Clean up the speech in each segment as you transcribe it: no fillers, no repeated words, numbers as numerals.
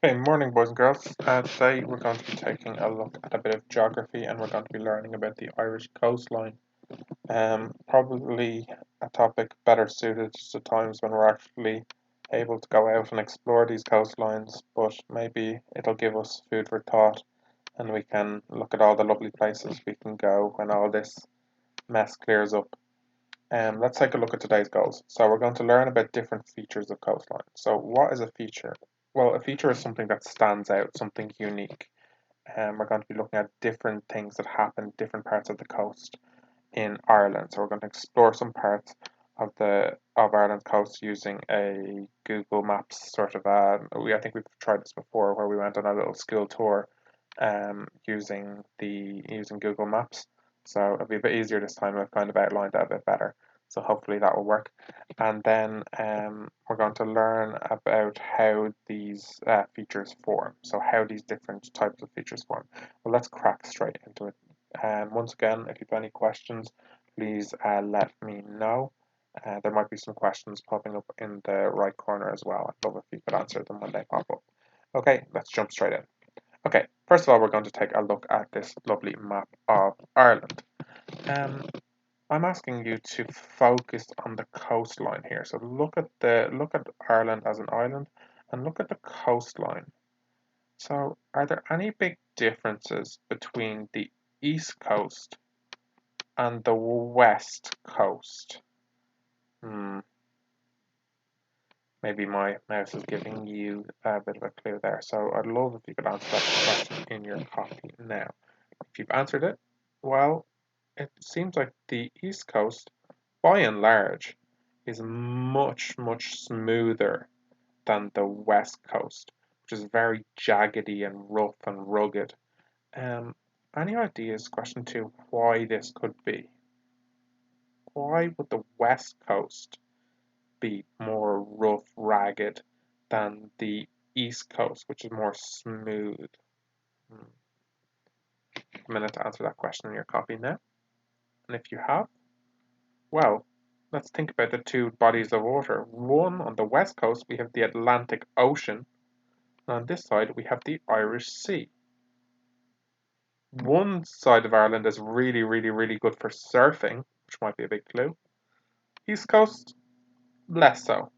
Hey, morning, boys and girls. Today we're going to be taking a look at a bit of geography and we're going to be learning about the Irish coastline. Probably a topic better suited to times when we're actually able to go out and explore these coastlines, but maybe it'll give us food for thought and we can look at all the lovely places we can go when all this mess clears up. Let's take a look at today's goals. So we're going to learn about different features of coastline. So what is a feature? Well, a feature is something that stands out, something unique. We're going to be looking at different things that happen in different parts of the coast in Ireland. So we're going to explore some parts of Ireland's coast using a Google Maps sort of I think we've tried this before where we went on a little school tour using Google Maps. So it'll be a bit easier this time. I've kind of outlined it a bit better. So hopefully that will work. And then we're going to learn about how these features form. So how these different types of features form. Well, let's crack straight into it. Once again, if you have any questions, please let me know. There might be some questions popping up in the right corner as well. I'd love if you could answer them when they pop up. Okay, let's jump straight in. Okay, first of all, we're going to take a look at this lovely map of Ireland. Um, I'm asking you to focus on the coastline here. So look at Ireland as an island and look at the coastline. So are there any big differences between the east coast and the west coast? Hmm, maybe my mouse is giving you a bit of a clue there. So I'd love if you could answer that question in your copy now. If you've answered it, well, it seems like the East Coast, by and large, is much smoother than the West Coast, which is very jaggedy and rough and rugged. Um, any ideas, question two, why this could be? Why would the West Coast be more rough, ragged than the East Coast, which is more smooth? Hmm. A minute to answer that question in your copy now. And if you have, well, let's think about the two bodies of water. One on the west coast, we have the Atlantic Ocean, and on this side, we have the Irish Sea. One side of Ireland is really good for surfing, which might be a big clue. East coast, less so.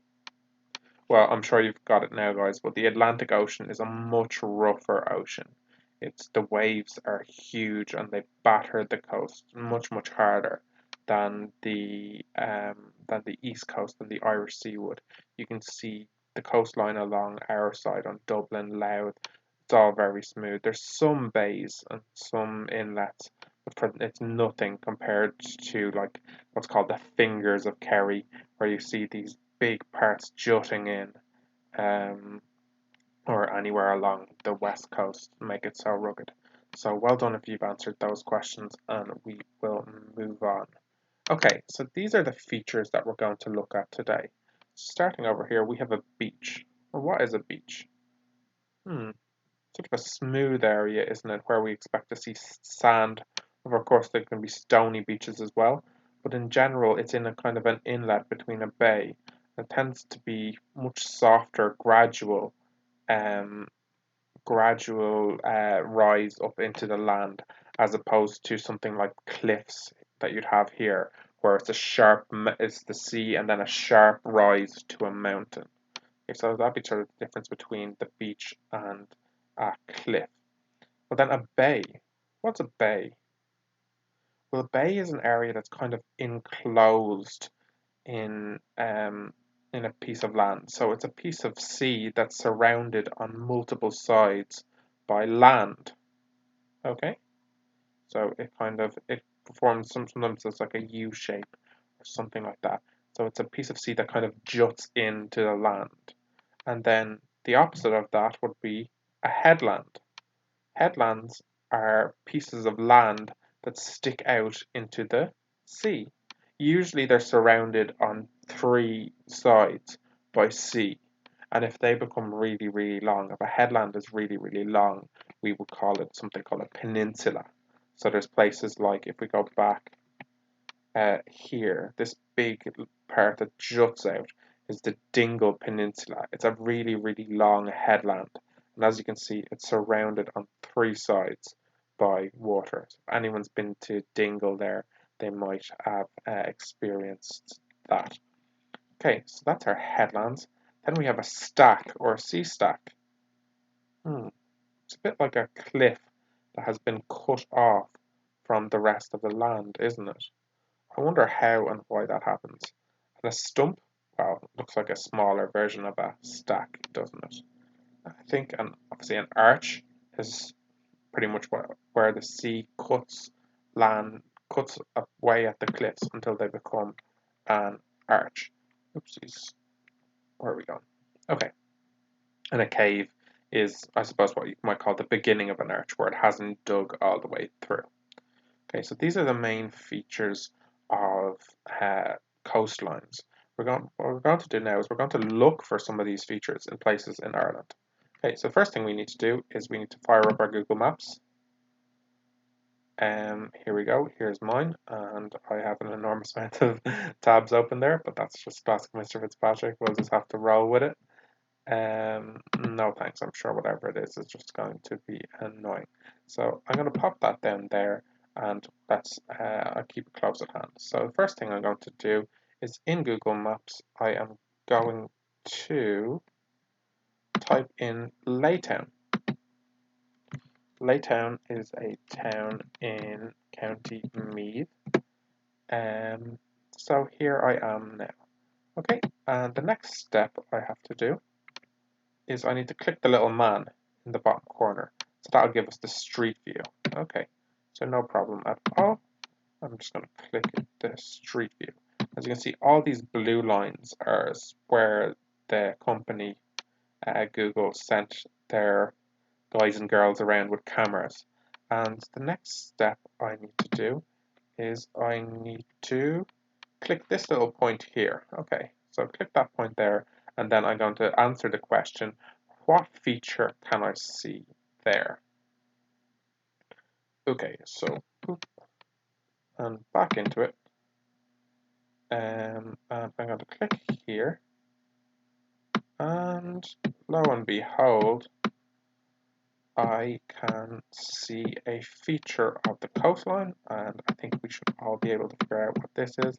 Well, I'm sure you've got it now, guys, but the Atlantic Ocean is a much rougher ocean. The waves are huge and they batter the coast much harder than the east coast and the Irish Sea would. You can see the coastline along our side on Dublin, Louth. It's all very smooth. There's some bays and some inlets, but it's nothing compared to like what's called the fingers of Kerry, where you see these big parts jutting in, um, or anywhere along the west coast, make it so rugged. So well done if you've answered those questions, and we will move on. Okay, so these are the features that we're going to look at today. Starting over here, we have a beach. Well, what is a beach? Sort of a smooth area, isn't it, where we expect to see sand. Of course, there can be stony beaches as well, but in general, it's in a kind of an inlet between a bay. It tends to be much softer, um, gradual rise up into the land, as opposed to something like cliffs that you'd have here, where it's the sea and then a sharp rise to a mountain. Okay, so that'd be sort of the difference between the beach and a cliff. But then a bay. What's a bay? Well, a bay is an area that's kind of enclosed in um, in a piece of land. So it's a piece of sea that's surrounded on multiple sides by land. Okay, so it performs sometimes it's like a U shape or something like that. So it's a piece of sea that kind of juts into the land. And then the opposite of that would be a headland. Headlands are pieces of land that stick out into the sea. Usually they're surrounded on three sides by sea. And if they become really long, if a headland is really long, we would call it something called a peninsula. So there's places like, if we go back here, this big part that juts out is the Dingle Peninsula. It's a really long headland. And as you can see, it's surrounded on 3 sides by water. So if anyone's been to Dingle there, they might have experienced that. Okay, so that's our headlands. Then we have a stack or a sea stack. It's a bit like a cliff that has been cut off from the rest of the land, isn't it? I wonder how and why that happens. And a stump, well, looks like a smaller version of a stack, doesn't it? I think, and obviously an arch is pretty much where the sea cuts away at the cliffs until they become an arch. Oopsies. Where are we going? Okay. And a cave is, I suppose, what you might call the beginning of an arch, where it hasn't dug all the way through. Okay, so these are the main features of coastlines. What we're going to do now is we're going to look for some of these features in places in Ireland. Okay, so first thing we need to do is we need to fire up our Google Maps. Here we go, here's mine, and I have an enormous amount of tabs open there, but that's just classic Mr. Fitzpatrick. We'll just have to roll with it. No thanks, I'm sure whatever it is just going to be annoying. So I'm going to pop that down there, and I'll keep it close at hand. So the first thing I'm going to do is in Google Maps, I am going to type in Laytown. Laytown is a town in County Meath. So here I am now. Okay, and the next step I have to do is I need to click the little man in the bottom corner. So that'll give us the street view. Okay, so no problem at all. I'm just going to click the street view. As you can see, all these blue lines are where the company Google sent their guys and girls around with cameras. And the next step I need to do is I need to click this little point here. Okay, so click that point there, and then I'm going to answer the question, what feature can I see there? Okay, so boop, and back into it. And I'm going to click here, and lo and behold, I can see a feature of the coastline, and I think we should all be able to figure out what this is.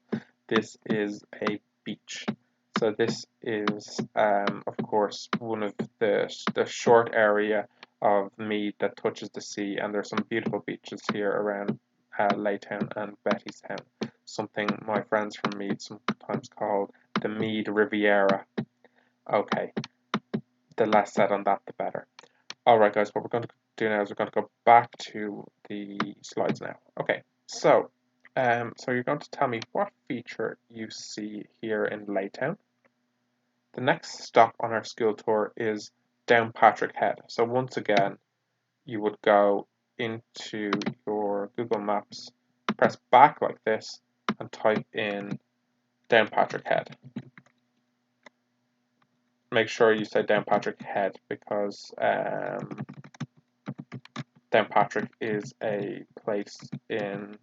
This is a beach. So this is, of course, one of the short area of Meath that touches the sea, and there's some beautiful beaches here around Laytown and Bettystown. Something my friends from Meath sometimes call the Meath Riviera. Okay, the less said on that, the better. Alright guys, what we're going to do now is we're going to go back to the slides now. Okay, so you're going to tell me what feature you see here in Laytown. The next stop on our school tour is Downpatrick Head. So once again, you would go into your Google Maps, press back like this, and type in Downpatrick Head. Make sure you say Downpatrick Head because Downpatrick is a place in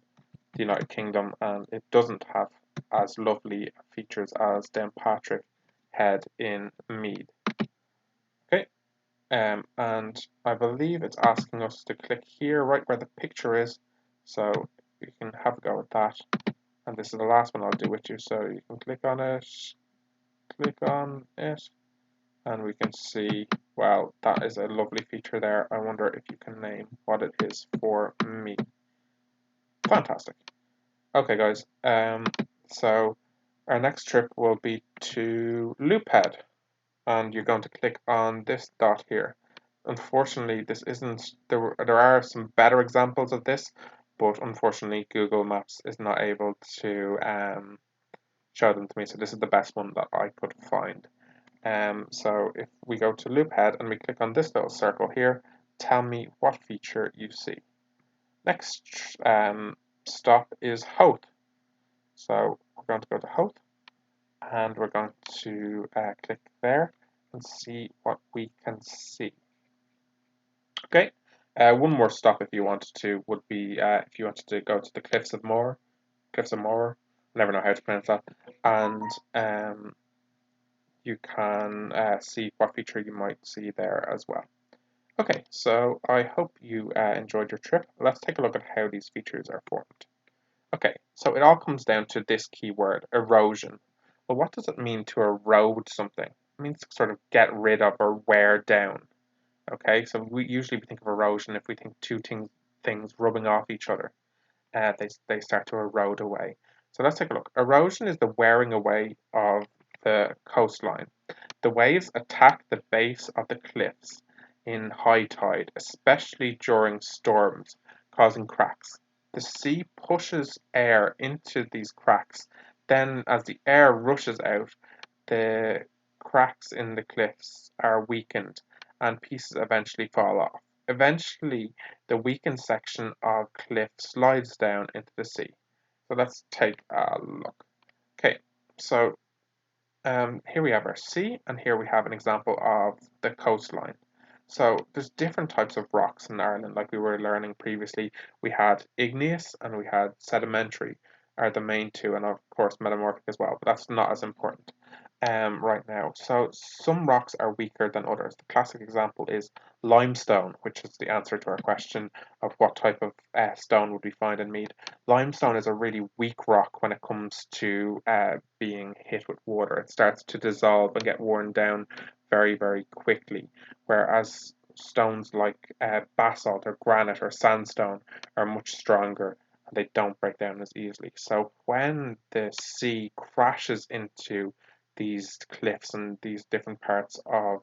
the United Kingdom and it doesn't have as lovely features as Downpatrick Head in Meath. Okay, and I believe it's asking us to click here right where the picture is, so you can have a go with that. And this is the last one I'll do with you, so you can click on it, and we can see, well, that is a lovely feature there. I wonder if you can name what it is for me. Fantastic. Okay, guys, so our next trip will be to Loophead, and you're going to click on this dot here. Unfortunately, this isn't, there are some better examples of this, but unfortunately Google Maps is not able to show them to me, so this is the best one that I could find. So if we go to Loophead and we click on this little circle here, tell me what feature you see. Next stop is Howth. So we're going to go to Howth and we're going to click there and see what we can see. Okay, one more stop if you wanted to would be if you wanted to go to the Cliffs of Moher, I never know how to pronounce that, and you can see what feature you might see there as well. Okay, so I hope you enjoyed your trip. Let's take a look at how these features are formed. Okay, so it all comes down to this key word, erosion. Well, what does it mean to erode something? It means to sort of get rid of or wear down. Okay, so we think of erosion if we think things rubbing off each other. They start to erode away. So let's take a look. Erosion is the wearing away of the coastline. The waves attack the base of the cliffs in high tide, especially during storms, causing cracks. The sea pushes air into these cracks. Then, as the air rushes out, the cracks in the cliffs are weakened and pieces eventually fall off. Eventually, the weakened section of cliff slides down into the sea. So let's take a look. Okay, so here we have our sea, and here we have an example of the coastline. So there's different types of rocks in Ireland, like we were learning previously. We had igneous and we had sedimentary are the main two, and of course metamorphic as well, but that's not as important right now. So some rocks are weaker than others. The classic example is limestone, which is the answer to our question of what type of stone would we find in Meath. Limestone is a really weak rock when it comes to being hit with water. It starts to dissolve and get worn down very, very quickly, whereas stones like basalt or granite or sandstone are much stronger and they don't break down as easily. So when the sea crashes into these cliffs and these different parts of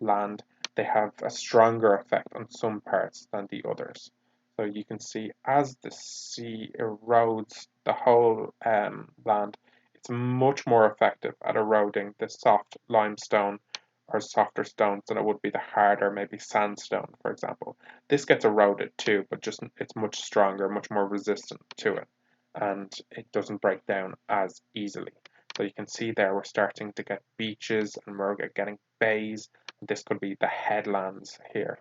land, they have a stronger effect on some parts than the others. So you can see as the sea erodes the whole land, it's much more effective at eroding the soft limestone or softer stones than it would be the harder, maybe sandstone, for example. This gets eroded too, but just it's much stronger, much more resistant to it, and it doesn't break down as easily. So you can see there we're starting to get beaches and we're getting bays. This could be the headlands here.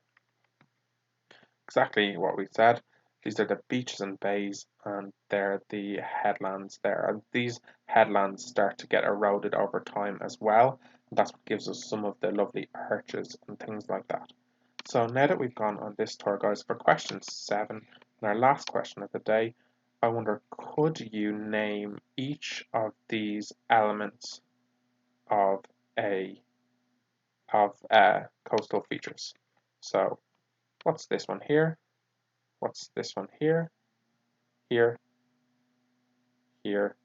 Exactly what we said. These are the beaches and bays, and they're the headlands there. And these headlands start to get eroded over time as well. And that's what gives us some of the lovely arches and things like that. So now that we've gone on this tour, guys, for question 7, and our last question of the day, I wonder, could you name each of these elements of a coastal features? So what's this one here? What's this one here? Here, here,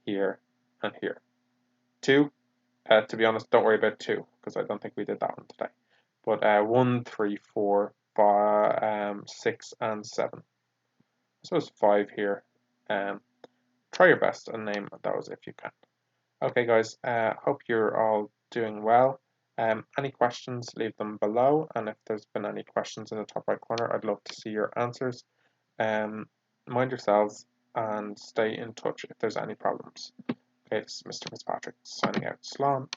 here, and here. 2, to be honest, don't worry about 2, because I don't think we did that one today. But 1, 3, 4, 5, 6, and 7. I suppose 5 here. Try your best and name those if you can. Okay, guys, hope you're all doing well. Any questions, leave them below, and if there's been any questions in the top right corner, I'd love to see your answers. Mind yourselves and stay in touch if there's any problems. Okay, this is Mr. Fitzpatrick signing out. Slán.